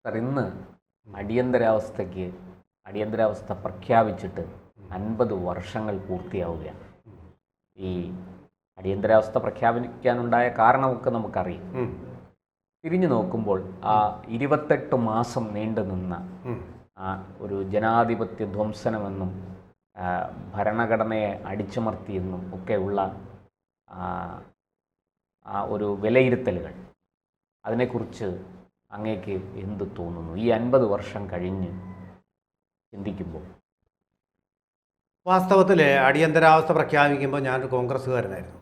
Sir, ഇന്ന് അടിയന്തരാവസ്ഥ പ്രഖ്യാപിച്ചിട്ട് 50 വർഷങ്ങൾ പൂർത്തിയാവുകയാണ്. ഈ അടിയന്തരാവസ്ഥ പ്രഖ്യാപിക്കാനുണ്ടായ കാരണമൊക്കെ നമുക്കറിയാം. തിരിഞ്ഞു നോക്കുമ്പോൾ ആ 28 മാസം നീണ്ടു നിന്ന ഒരു ജനാധിപത്യ ധ്വംസനമെന്നും ഭരണഘടനയെ അടിച്ചമർത്തിയെന്നും ഒക്കെയുള്ള ആ ഒരു വിലയിരുത്തലുകൾ, അതിനെക്കുറിച്ച് അങ്ങേക്ക് എന്ത് തോന്നുന്നു ഈ 50 വർഷം കഴിഞ്ഞ് ചിന്തിക്കുമ്പോൾ? വാസ്തവത്തിൽ അടിയന്തരാവസ്ഥ പ്രഖ്യാപിക്കുമ്പോൾ ഞാനൊരു കോൺഗ്രസ്സുകാരനായിരുന്നു.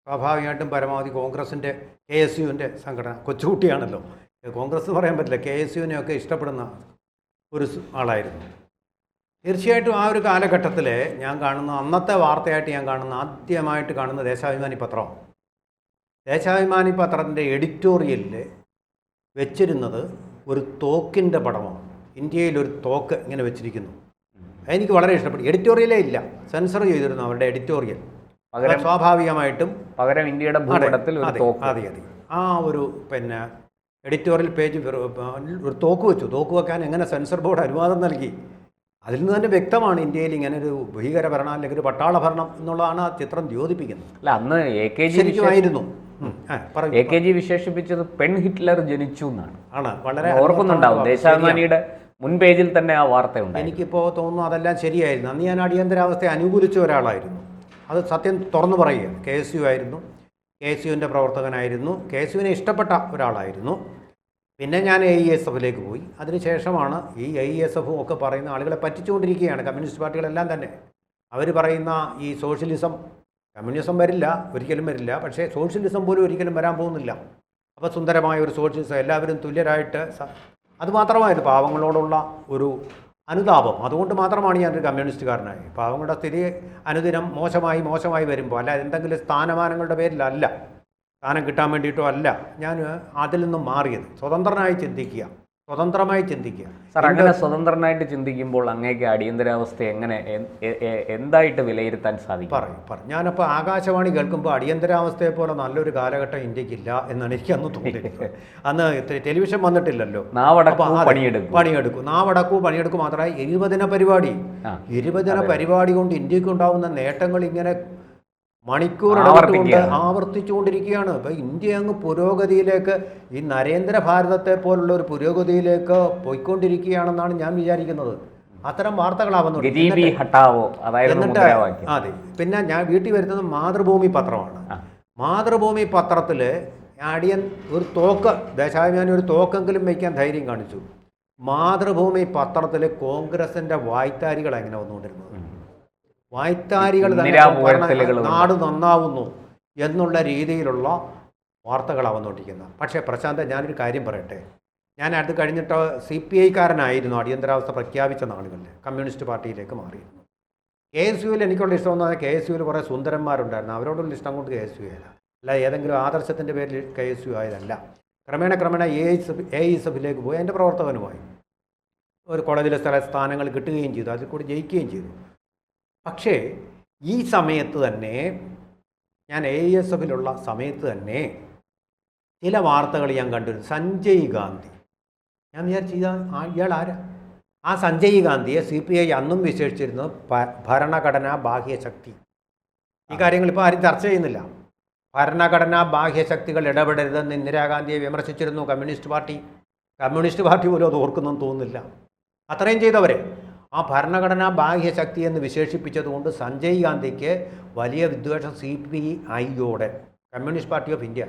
സ്വാഭാവികമായിട്ടും പരമാവധി കോൺഗ്രസിൻ്റെ KSUവിൻ്റെ സംഘടന, കൊച്ചുകുട്ടിയാണല്ലോ, കോൺഗ്രസ് പറയാൻ പറ്റില്ല, KSUവിനെയൊക്കെ ഇഷ്ടപ്പെടുന്ന ഒരു ആളായിരുന്നു. തീർച്ചയായിട്ടും ആ ഒരു കാലഘട്ടത്തിൽ ഞാൻ കാണുന്ന, അന്നത്തെ വാർത്തയായിട്ട് ഞാൻ കാണുന്ന, ആദ്യമായിട്ട് കാണുന്ന ദേശാഭിമാനി പത്രമാണ്. ദേശാഭിമാനി പത്രത്തിൻ്റെ എഡിറ്റോറിയലിൽ വെച്ചിരുന്നത് ഒരു തോക്കിൻ്റെ പടമാണ്. ഇന്ത്യയിലൊരു തോക്ക് ഇങ്ങനെ വെച്ചിരിക്കുന്നു. എനിക്ക് വളരെ ഇഷ്ടപ്പെട്ടു. എഡിറ്റോറിയലേ ഇല്ല, സെൻസർ ചെയ്തിരുന്നു അവരുടെ എഡിറ്റോറിയൽ. സ്വാഭാവികമായിട്ടും പകരം ഇന്ത്യയുടെ ഭൂപടത്തിൽ അതെ ആ ഒരു എഡിറ്റോറിയൽ പേജ് ഒരു തോക്ക് വെച്ചു. തോക്ക് വെക്കാൻ എങ്ങനെ സെൻസർ ബോർഡ് അനുവാദം നൽകി? അതിൽ നിന്ന് തന്നെ വ്യക്തമാണ് ഇന്ത്യയിൽ ഇങ്ങനെ ഒരു ഭീകര ഭരണം അല്ലെങ്കിൽ ഒരു പട്ടാള ഭരണം എന്നുള്ളതാണ് ആ ചിത്രം ദ്യോതിപ്പിക്കുന്നത്. അല്ല, അന്ന് ശരിക്കുമായിരുന്നു AKG വിശേഷിപ്പിച്ചത് പെൺ ഹിറ്റ്ലർ ജനിച്ചു എന്നാണ്. ആണ്, വളരെ ഓർക്കുന്നുണ്ടാവും. ദേശാഭിമാനിയുടെ മുൻ പേജിൽ തന്നെ ആ വാർത്തയുണ്ട്. എനിക്കിപ്പോൾ തോന്നുന്നു അതെല്ലാം ശരിയായിരുന്നു. അന്ന് ഞാൻ അടിയന്തരാവസ്ഥയെ അനുകൂലിച്ച ഒരാളായിരുന്നു. അത് സത്യം തുറന്നു പറയുക. KSU ആയിരുന്നു, KSUവിൻ്റെ പ്രവർത്തകനായിരുന്നു, KSUവിനെ ഇഷ്ടപ്പെട്ട ഒരാളായിരുന്നു. പിന്നെ ഞാൻ AESFിലേക്ക് പോയി. അതിനുശേഷമാണ് ഈ AESF ഒക്കെ പറയുന്ന ആളുകളെ പറ്റിച്ചുകൊണ്ടിരിക്കുകയാണ് കമ്മ്യൂണിസ്റ്റ് പാർട്ടികളെല്ലാം തന്നെ. അവർ പറയുന്ന ഈ സോഷ്യലിസം, കമ്മ്യൂണിസം വരില്ല, ഒരിക്കലും വരില്ല, പക്ഷേ സോഷ്യലിസം പോലും ഒരിക്കലും വരാൻ പോകുന്നില്ല. അപ്പോൾ സുന്ദരമായ ഒരു സോഷ്യലിസം, എല്ലാവരും തുല്യരായിട്ട്, അതുമാത്രമായിരുന്നു പാവങ്ങളോടുള്ള ഒരു അനുതാപം. അതുകൊണ്ട് മാത്രമാണ് ഞാനൊരു കമ്മ്യൂണിസ്റ്റുകാരനായി. പാവങ്ങളുടെ സ്ഥിതി അനുദിനം മോശമായി വരുമ്പോൾ, അല്ല എന്തെങ്കിലും സ്ഥാനമാനങ്ങളുടെ പേരിലല്ല, സ്ഥാനം കിട്ടാൻ വേണ്ടിയിട്ടോ അല്ല ഞാൻ അതിൽ നിന്നും മാറിയത്. സ്വതന്ത്രമായി ചിന്തിക്കുക. സാർ, അങ്ങനെ സ്വതന്ത്രനായിട്ട് ചിന്തിക്കുമ്പോൾ അങ്ങേക്ക് അടിയന്തരാവസ്ഥ എങ്ങനെ, എന്തായിട്ട് വിലയിരുത്താൻ സാധിക്കും? പറയും. ഞാനപ്പോൾ ആകാശവാണി കേൾക്കുമ്പോൾ അടിയന്തരാവസ്ഥയെ പോലെ നല്ലൊരു കാലഘട്ടം ഇന്ത്യക്കില്ല എന്നാണ് എനിക്ക് അന്ന് തോന്നിയത്. അന്ന് ടെലിവിഷൻ വന്നിട്ടില്ലല്ലോ. പണിയെടുക്കും മാത്രമേ 20 ദിന പരിപാടി കൊണ്ട് ഇന്ത്യക്ക് ഉണ്ടാവുന്ന നേട്ടങ്ങൾ ഇങ്ങനെ മണിക്കൂർ ആവർത്തിച്ചുകൊണ്ടിരിക്കുകയാണ്. അപ്പോൾ ഇന്ത്യ അങ്ങ് പുരോഗതിയിലേക്ക്, ഈ നരേന്ദ്ര ഭാരതത്തെ പോലുള്ള ഒരു പുരോഗതിയിലേക്ക് പോയിക്കൊണ്ടിരിക്കുകയാണെന്നാണ് ഞാൻ വിചാരിക്കുന്നത്. അത്തരം വാർത്തകളാവുന്നു. എന്നിട്ട് അതെ, പിന്നെ ഞാൻ വീട്ടിൽ വരുന്നത് മാതൃഭൂമി പത്രമാണ്. മാതൃഭൂമി പത്രത്തിൽ ഒരു തോക്ക്, ദേശാഭിമാനി ഒരു തോക്കെങ്കിലും വയ്ക്കാൻ ധൈര്യം കാണിച്ചു. മാതൃഭൂമി പത്രത്തിൽ കോൺഗ്രസിൻ്റെ വായ്ത്താരികൾ എങ്ങനെ വന്നുകൊണ്ടിരുന്നത്, വായ്ത്താരികൾ നാട് നന്നാവുന്നു എന്നുള്ള രീതിയിലുള്ള വാർത്തകളാണ് വന്നുകൊണ്ടിരിക്കുന്നത്. പക്ഷേ പ്രശാന്ത, ഞാനൊരു കാര്യം പറയട്ടെ. ഞാൻ അത് കഴിഞ്ഞിട്ട് CPI-കാരനായിരുന്നു അടിയന്തരാവസ്ഥ പ്രഖ്യാപിച്ച നാളുകളിൽ. കമ്മ്യൂണിസ്റ്റ് പാർട്ടിയിലേക്ക് മാറിയിരുന്നു. KSUവിൽ എനിക്കുള്ള ഇഷ്ടമെന്ന് പറഞ്ഞാൽ KSUവിൽ കുറേ സുന്ദരന്മാരുണ്ടായിരുന്നു. അവരോടുള്ള ഇഷ്ടം കൊണ്ട് KSU ആയില്ല, അല്ല ഏതെങ്കിലും ആദർശത്തിൻ്റെ പേരിൽ KSU ആയതല്ല. ക്രമേണ AESFിലേക്ക് പോയി, എൻ്റെ പ്രവർത്തകനുമായി ഒരു കോളേജിലെ സ്ഥാനങ്ങൾ കിട്ടുകയും ചെയ്തു, അതിൽ കൂടി ജയിക്കുകയും ചെയ്തു. പക്ഷേ ഈ സമയത്ത് തന്നെ, ഞാൻ AESFിലുള്ള സമയത്ത് തന്നെ ചില വാർത്തകൾ ഞാൻ കണ്ടിരുന്നു. സഞ്ജയ് ഗാന്ധി, ഞാൻ വിചാരിച്ചു ഇയാൾ ആരാ? ആ സഞ്ജയ് ഗാന്ധിയെ CPI അന്നും വിശേഷിച്ചിരുന്നത് ഭരണഘടനാ ബാഹ്യശക്തി. ഈ കാര്യങ്ങൾ ഇപ്പോൾ ആരും ചർച്ച ചെയ്യുന്നില്ല. ഭരണഘടനാ ബാഹ്യശക്തികൾ ഇടപെടരുതെന്ന് ഇന്ദിരാഗാന്ധിയെ വിമർശിച്ചിരുന്നു കമ്മ്യൂണിസ്റ്റ് പാർട്ടി പോലും അത് ഓർക്കുന്നെന്ന് തോന്നുന്നില്ല. അത്രയും ചെയ്തവരെ ആ ഭരണഘടനാ ബാഹ്യശക്തി എന്ന് വിശേഷിപ്പിച്ചതുകൊണ്ട് സഞ്ജയ് ഗാന്ധിക്ക് വലിയ വിദ്വേഷം CPI-യോടെ, കമ്മ്യൂണിസ്റ്റ് പാർട്ടി ഓഫ് ഇന്ത്യ,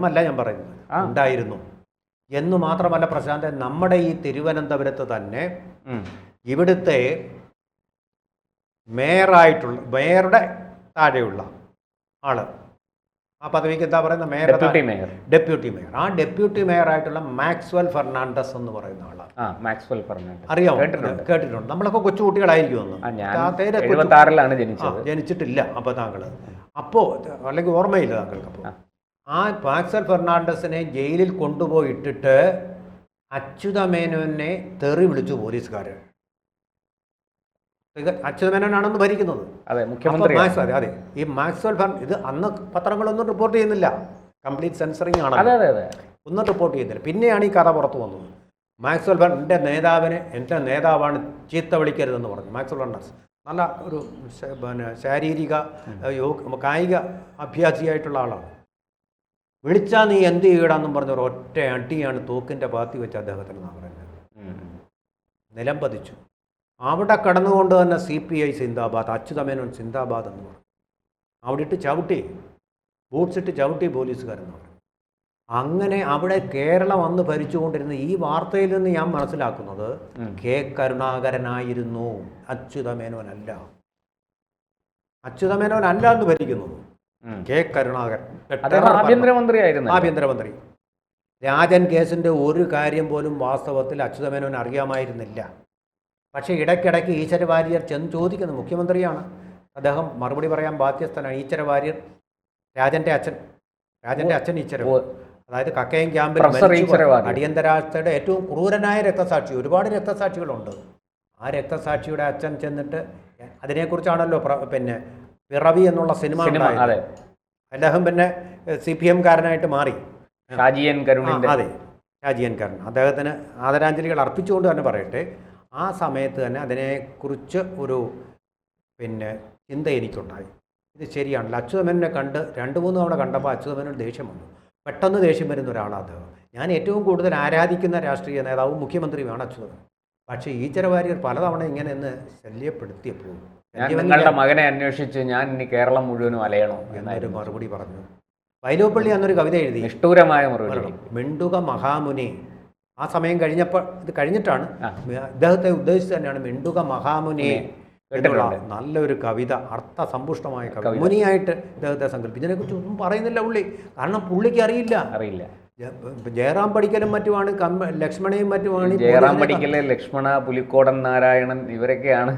അല്ല ഞാൻ പറയുന്നത്, ഉണ്ടായിരുന്നു. എന്നു മാത്രമല്ല പ്രശാന്ത്, നമ്മുടെ ഈ തിരുവനന്തപുരത്ത് തന്നെ ഇവിടുത്തെ മേയറുടെ താഴെയുള്ള ആള്, ആ പദവിക്ക് എന്താ പറയുന്നത്, ഡെപ്യൂട്ടി മേയർ. ആ ഡെപ്യൂട്ടി മേയറായിട്ടുള്ള മാക്സ്വെൽ ഫെർണാണ്ടസ് എന്ന് പറയുന്ന ആളാണ്. അറിയാമോ? കേട്ടിട്ടുണ്ട്. നമ്മളൊക്കെ കൊച്ചുകുട്ടികളായിരിക്കും ജനിച്ചിട്ടില്ല അപ്പോൾ താങ്കൾ, അപ്പോൾ അല്ലെങ്കിൽ ഓർമ്മയില്ല താങ്കൾക്ക്. അപ്പോൾ ആ മാക്സ്വെൽ ഫെർണാണ്ടസിനെ ജയിലിൽ കൊണ്ടുപോയിട്ടിട്ട് അച്യുതമേനോനെ തെറി വിളിച്ചു പോലീസുകാർ. അച്യുതമേനോനാണെന്ന് ഭരിക്കുന്നത്, അതെ. ഈ മാക്സ്വെൽ ഇത് അന്ന് പത്രങ്ങളൊന്നും റിപ്പോർട്ട് ചെയ്യുന്നില്ല, കംപ്ലീറ്റ് സെൻസറിങ് ആണ്, ഒന്നും റിപ്പോർട്ട് ചെയ്യുന്നില്ല. പിന്നെയാണ് ഈ കഥ പുറത്തു വന്നത്. മാക്സ്വൽ നേതാവിനെ എൻ്റെ നേതാവാണ് ചീത്ത വിളിക്കരുതെന്ന് പറഞ്ഞു. മാക്സ്വൽ ബർണസ് നല്ല ഒരു പിന്നെ ശാരീരിക കായിക അഭ്യാസിയായിട്ടുള്ള ആളാണ്. വിളിച്ചാൽ നീ എന്ത് ചെയ്യണമെന്നും പറഞ്ഞ ഒരു ഒറ്റ അടിയാണ് തോക്കിൻ്റെ പാത്തി വെച്ച് അദ്ദേഹത്തിന് പറഞ്ഞത്. നിലം പതിച്ചു. അവിടെ കടന്നുകൊണ്ട് തന്നെ CPI സിന്ദാബാദ്, അച്യുതമേനോൻ സിന്ദാബാദ് എന്ന് പറഞ്ഞു. അവിടെ ഇട്ട് ചവിട്ടി, ബൂട്ട്സ് ഇട്ട് ചവിട്ടി പോലീസുകാരെന്ന് പറഞ്ഞു. അങ്ങനെ അവിടെ കേരളം അന്ന് ഭരിച്ചുകൊണ്ടിരുന്ന ഈ വാർത്തയിൽ നിന്ന് ഞാൻ മനസ്സിലാക്കുന്നത് കെ കരുണാകരനായിരുന്നു, അച്യുതമേനോനല്ല. അച്യുതമേനോനല്ല എന്ന് ഭരിക്കുന്നത് കെ കരുണാകരൻ, ആഭ്യന്തരമന്ത്രി. രാജൻ കേസിൻ്റെ ഒരു കാര്യം പോലും വാസ്തവത്തിൽ അച്യുതമേനോൻ അറിയാമായിരുന്നില്ല. പക്ഷേ ഇടയ്ക്കിടയ്ക്ക് ഈശ്വര വാര്യർ ചെന്ന് ചോദിക്കുന്നു. മുഖ്യമന്ത്രിയാണ്, അദ്ദേഹം മറുപടി പറയാൻ ബാധ്യസ്ഥനാണ്. ഈശ്വര വാര്യർ രാജൻ്റെ അച്ഛൻ ഈശ്വര, അതായത് കക്കയം ക്യാമ്പിൽ അടിയന്തരാവസ്ഥയുടെ ഏറ്റവും ക്രൂരനായ രക്തസാക്ഷി. ഒരുപാട് രക്തസാക്ഷികളുണ്ട്. ആ രക്തസാക്ഷിയുടെ അച്ഛൻ ചെന്നിട്ട് അതിനെക്കുറിച്ചാണല്ലോ പിന്നെ പിറവി എന്നുള്ള സിനിമ. അദ്ദേഹം പിന്നെ CPM കാരനായിട്ട് മാറി. അതെ, ഷാജിയൻ കരുൺ. അദ്ദേഹത്തിന് ആദരാഞ്ജലികൾ അർപ്പിച്ചുകൊണ്ട് തന്നെ പറയട്ടെ, ആ സമയത്ത് തന്നെ അതിനെക്കുറിച്ച് ഒരു പിന്നെ ചിന്ത എനിക്കുണ്ടായി. ഇത് ശരിയാണല്ലോ. അച്യുതമേനോനെ കണ്ട് 2-3 തവണ കണ്ടപ്പോൾ അച്യുതമേനോൻ ദേഷ്യം വന്നു. പെട്ടെന്ന് ദേഷ്യം വരുന്ന ഒരാളാണ് അദ്ദേഹം. ഞാൻ ഏറ്റവും കൂടുതൽ ആരാധിക്കുന്ന രാഷ്ട്രീയ നേതാവും മുഖ്യമന്ത്രിയുമാണ് അച്യുതമേനോൻ. പക്ഷേ ഈശ്വര വാര്യർ പലതവണ ഇങ്ങനെ ഒന്ന് ശല്യപ്പെടുത്തിയപ്പോൾ നിങ്ങളുടെ മകനെ അന്വേഷിച്ച് ഞാൻ ഇനി കേരളം മുഴുവനും അലയണോ എന്നൊരു മറുപടി പറഞ്ഞു. വൈലോപ്പള്ളി അന്നൊരു കവിത എഴുതി, നിഷ്ഠൂരമായ മറുപടി. മിണ്ടുക മഹാമുനി. ആ സമയം കഴിഞ്ഞപ്പോൾ, ഇത് കഴിഞ്ഞിട്ടാണ്, ഇദ്ദേഹത്തെ ഉദ്ദേശിച്ച് തന്നെയാണ് മിണ്ടുക മഹാമുനി എന്നുള്ള നല്ലൊരു കവിത, അർത്ഥസമ്പുഷ്ടമായ കവിത. മുനിയായിട്ട് ഇദ്ദേഹത്തെ സങ്കല്പിച്ചു. ഇതിനെക്കുറിച്ച് ഒന്നും പറയുന്നില്ല പുള്ളി. കാരണം പുള്ളിക്ക് അറിയില്ല. ജയറാം പഠിക്കലും മറ്റുമാണ്, ലക്ഷ്മണയും മറ്റുമാണ്. ജയറാം പഠിക്കല്, ലക്ഷ്മണ, പുലിക്കോടൻ നാരായണൻ, ഇവരൊക്കെയാണ്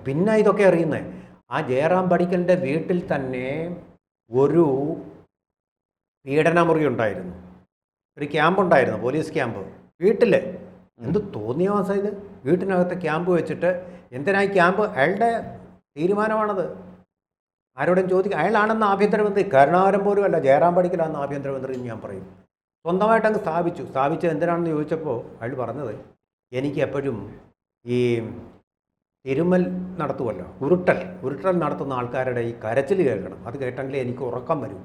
പിന്നെ ഇതൊക്കെ അറിയുന്നത്. ആ ജയറാം പഠിക്കലിൻ്റെ വീട്ടിൽ തന്നെ ഒരു പീഡനമുറി ഉണ്ടായിരുന്നു, ഒരു ക്യാമ്പുണ്ടായിരുന്നു, പോലീസ് ക്യാമ്പ്. വീട്ടിൽ എന്ത് തോന്നിയ മാസം ഇത്, വീട്ടിനകത്ത് ക്യാമ്പ് വെച്ചിട്ട് എന്തിനായി ക്യാമ്പ്? അയാളുടെ തീരുമാനമാണത്. ആരോടും ചോദിക്കുക. അയാളാണെന്ന് ആഭ്യന്തരമന്ത്രി, കരുണാകരൻ പോലും അല്ല, ജയറാം പഠിക്കലാണെന്ന് ആഭ്യന്തരമന്ത്രി എന്ന് ഞാൻ പറയും. സ്വന്തമായിട്ട് അങ്ങ് സ്ഥാപിച്ചത് എന്തിനാണെന്ന് ചോദിച്ചപ്പോൾ അയാൾ പറഞ്ഞത്, എനിക്ക് എപ്പോഴും ഈ തിരുമൽ നടത്തുമല്ലോ, ഉരുട്ടൽ നടത്തുന്ന ആൾക്കാരുടെ ഈ കരച്ചിൽ കേൾക്കണം, അത് കേട്ടെങ്കിലേ എനിക്ക് ഉറക്കം വരും.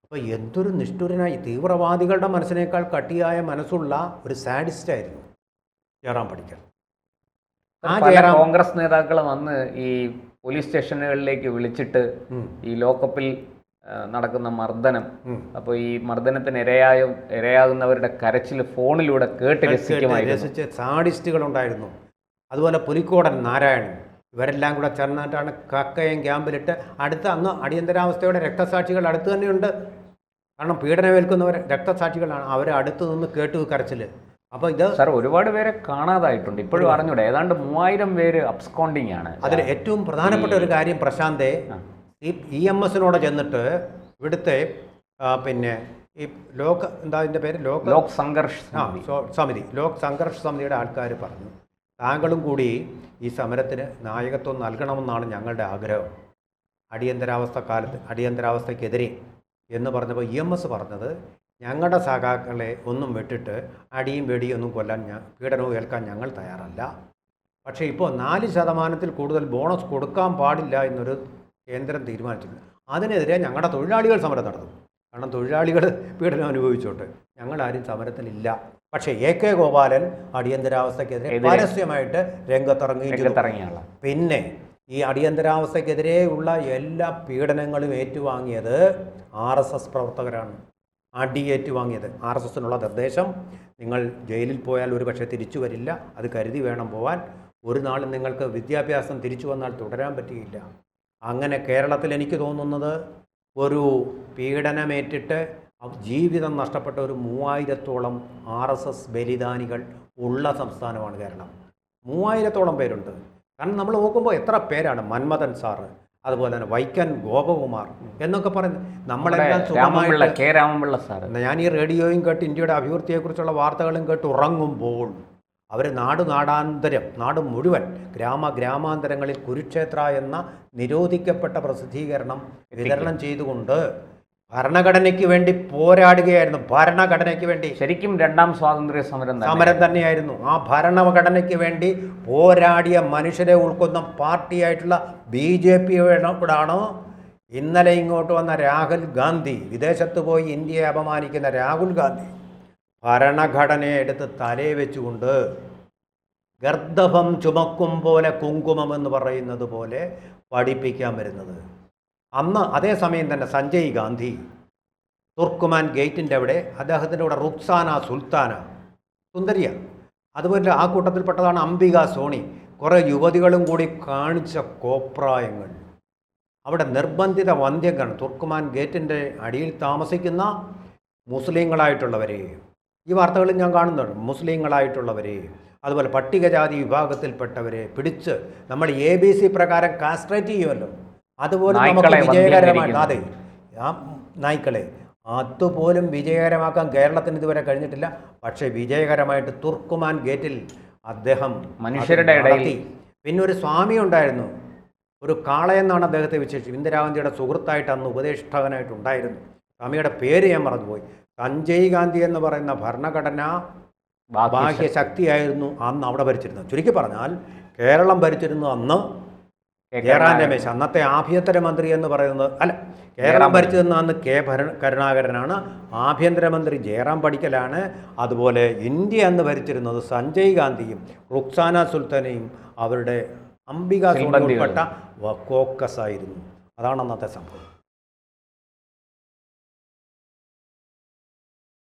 അപ്പോൾ എന്തൊരു നിഷ്ഠുരനായി, തീവ്രവാദികളുടെ മനസ്സിനേക്കാൾ കട്ടിയായ മനസ്സുള്ള ഒരു സാഡിസ്റ്റായിരുന്നു ജയറാം പഠിക്കൽ. കോൺഗ്രസ് നേതാക്കൾ വന്ന് ഈ പോലീസ് സ്റ്റേഷനുകളിലേക്ക് വിളിച്ചിട്ട് ഈ ലോക്കപ്പിൽ നടക്കുന്ന മർദ്ദനം, അപ്പോൾ ഈ മർദ്ദനത്തിന് ഇരയാകുന്നവരുടെ കരച്ചിൽ ഫോണിലൂടെ കേട്ട് രസിച്ച സാഡിസ്റ്റുകളുണ്ടായിരുന്നു. അതുപോലെ പുലിക്കോടൻ നാരായണൻ, ഇവരെല്ലാം കൂടെ ചേർന്നിട്ടാണ് കക്കയം ക്യാമ്പിലിട്ട് അന്ന് അടിയന്തരാവസ്ഥയുടെ രക്തസാക്ഷികൾ അടുത്ത് തന്നെയുണ്ട്. കാരണം പീഡനമേൽക്കുന്നവർ രക്തസാക്ഷികളാണ്, അവരെ അടുത്ത് നിന്ന് കേട്ടു കരച്ചിൽ. അപ്പോൾ ഇത് സാർ ഒരുപാട് പേരെ കാണാതായിട്ടുണ്ട്, ഇപ്പോഴും അറിഞ്ഞൂടെ. ഏതാണ്ട് 3000 പേര് അബ്സ്കോണ്ടിങ് ആണ്. അതിൽ ഏറ്റവും പ്രധാനപ്പെട്ട ഒരു കാര്യം പ്രശാന്തേ, ഈ EMS ചെന്നിട്ട് ഇവിടുത്തെ പിന്നെ ഈ അതിൻ്റെ പേര് ലോക് സംഘർഷ് സമിതിയുടെ ആൾക്കാർ പറഞ്ഞു, താങ്കളും കൂടി ഈ സമരത്തിന് നായകത്വം നൽകണമെന്നാണ് ഞങ്ങളുടെ ആഗ്രഹം അടിയന്തരാവസ്ഥക്കെതിരെ എന്ന് പറഞ്ഞപ്പോൾ EMS പറഞ്ഞത്, ഞങ്ങളുടെ സഖാക്കളെ ഒന്നും വിട്ടിട്ട് അടിയും വെടിയും ഒന്നും കൊല്ലാൻ പീഡനവും ഏൽക്കാൻ ഞങ്ങൾ തയ്യാറല്ല. പക്ഷേ ഇപ്പോൾ 4% കൂടുതൽ ബോണസ് കൊടുക്കാൻ പാടില്ല എന്നൊരു കേന്ദ്രം തീരുമാനിച്ചിട്ടുണ്ട്. അതിനെതിരെ ഞങ്ങളുടെ തൊഴിലാളികൾ സമരം നടത്തും. കാരണം തൊഴിലാളികൾ പീഡനം അനുഭവിച്ചോട്ട്, ഞങ്ങളാരും സമരത്തിലില്ല. പക്ഷേ AK ഗോപാലൻ അടിയന്തരാവസ്ഥക്കെതിരെ പരസ്യമായിട്ട് രംഗത്തിറങ്ങിയാണ്. പിന്നെ ഈ അടിയന്തരാവസ്ഥക്കെതിരെയുള്ള എല്ലാ പീഡനങ്ങളും ഏറ്റുവാങ്ങിയത് RSS പ്രവർത്തകരാണ്. അടിയേറ്റുവാങ്ങിയത് RSSനുള്ള നിർദ്ദേശം, നിങ്ങൾ ജയിലിൽ പോയാൽ ഒരു പക്ഷേ തിരിച്ചു വരില്ല, അത് കരുതി വേണം പോവാൻ, ഒരു നാളും നിങ്ങൾക്ക് വിദ്യാഭ്യാസം തിരിച്ചു വന്നാൽ തുടരാൻ പറ്റുകയില്ല. അങ്ങനെ കേരളത്തിൽ എനിക്ക് തോന്നുന്നത് ഒരു പീഡനമേറ്റിട്ട് ജീവിതം നഷ്ടപ്പെട്ട ഒരു 3000-ഓളം RSS ബലിദാനികൾ ഉള്ള സംസ്ഥാനമാണ് കേരളം. 3000-ഓളം പേരുണ്ട്. കാരണം നമ്മൾ നോക്കുമ്പോൾ എത്ര പേരാണ്, മന്മഥൻ സാറ്, അതുപോലെ തന്നെ വൈക്കം ഗോപകുമാർ എന്നൊക്കെ പറയുന്നത്. നമ്മളെല്ലാം സുഖമായിട്ട്, ഞാൻ ഈ റേഡിയോയും കേട്ട് ഇന്ത്യയുടെ അഭിവൃദ്ധിയെക്കുറിച്ചുള്ള വാർത്തകളും കേട്ട് ഉറങ്ങുമ്പോൾ അവർ നാട് മുഴുവൻ ഗ്രാമാന്തരങ്ങളിൽ കുരുക്ഷേത്ര എന്ന നിരോധിക്കപ്പെട്ട പ്രസിദ്ധീകരണം വിതരണം ചെയ്തുകൊണ്ട് ഭരണഘടനയ്ക്ക് വേണ്ടി പോരാടുകയായിരുന്നു. ഭരണഘടനയ്ക്ക് വേണ്ടി ശരിക്കും രണ്ടാം സ്വാതന്ത്ര്യ സമരം തന്നെയായിരുന്നു. ആ ഭരണഘടനയ്ക്ക് വേണ്ടി പോരാടിയ മനുഷ്യരെ ഉൾക്കൊന്ന പാർട്ടിയായിട്ടുള്ള BJPയോടാണ് ഇന്നലെ ഇങ്ങോട്ട് വന്ന രാഹുൽ ഗാന്ധി, വിദേശത്ത് പോയി ഇന്ത്യയെ അപമാനിക്കുന്ന രാഹുൽ ഗാന്ധി ഭരണഘടനയെ എടുത്ത് തലയെ വെച്ചുകൊണ്ട് ഗർദഭം ചുമക്കും പോലെ കുങ്കുമം എന്ന് പറയുന്നത് പോലെ പഠിപ്പിക്കാൻ വരുന്നത്. അന്ന് അതേസമയം തന്നെ സഞ്ജയ് ഗാന്ധി തുർക്കുമാൻ ഗേറ്റിൻ്റെ അവിടെ അദ്ദേഹത്തിൻ്റെ കൂടെ റുക്സാന സുൽത്താന സുന്ദരിയാണ്. അതുപോലെ ആ കൂട്ടത്തിൽപ്പെട്ടതാണ് അംബിക സോണി. കുറേ യുവതികളും കൂടി കാണിച്ച കോപ്രായങ്ങൾ, അവിടെ നിർബന്ധിത വന്ധ്യങ്ങൾ, തുർക്കുമാൻ ഗേറ്റിൻ്റെ അടിയിൽ താമസിക്കുന്ന മുസ്ലിങ്ങളായിട്ടുള്ളവരെ, ഈ വാർത്തകളിൽ ഞാൻ കാണുന്നുണ്ട്, മുസ്ലിങ്ങളായിട്ടുള്ളവരെ അതുപോലെ പട്ടികജാതി വിഭാഗത്തിൽപ്പെട്ടവരെ പിടിച്ച് നമ്മൾ ABC പ്രകാരം കാസ്ട്രേറ്റ് ചെയ്യുമല്ലോ, അതുപോലെ നമുക്ക് വിജയകരമായിട്ട്, അതെ ആ നായ്ക്കളെ അതുപോലും വിജയകരമാക്കാൻ കേരളത്തിന് ഇതുവരെ കഴിഞ്ഞിട്ടില്ല. പക്ഷേ വിജയകരമായിട്ട് തുർക്കുമാൻ ഗേറ്റിൽ അദ്ദേഹം മനുഷ്യരുടെ ഇടയിൽ. പിന്നെ ഒരു സ്വാമി ഉണ്ടായിരുന്നു, ഒരു കാളയെന്നാണ് അദ്ദേഹത്തെ വിശേഷിച്ചത്. ഇന്ദിരാഗാന്ധിയുടെ സുഹൃത്തായിട്ട് അന്ന് ഉപദേഷ്ടാകനായിട്ടുണ്ടായിരുന്നു. സ്വാമിയുടെ പേര് ഞാൻ മറന്നുപോയി. സഞ്ജയ് ഗാന്ധി എന്ന് പറയുന്ന ഭരണഘടന ബാഹ്യശക്തിയായിരുന്നു അന്ന് അവിടെ ഭരിച്ചിരുന്നത്. ചുരുക്കി പറഞ്ഞാൽ കേരളം ഭരിച്ചിരുന്നത് അന്ന് ജയറാം രമേശ്, അന്നത്തെ ആഭ്യന്തരമന്ത്രി എന്ന് പറയുന്നത്, അല്ല, കേരളം ഭരിച്ചിരുന്ന അന്ന് കരുണാകരനാണ്, ആഭ്യന്തരമന്ത്രി ജയറാം പടിക്കലാണ്. അതുപോലെ ഇന്ത്യ അന്ന് ഭരിച്ചിരുന്നത് സഞ്ജയ് ഗാന്ധിയും റുക്സാന സുൽത്താനയും അവരുടെ അംബിക സോണി ഉൾപ്പെട്ട കോക്കസ് ആയിരുന്നു. അതാണ് അന്നത്തെ സംഭവം.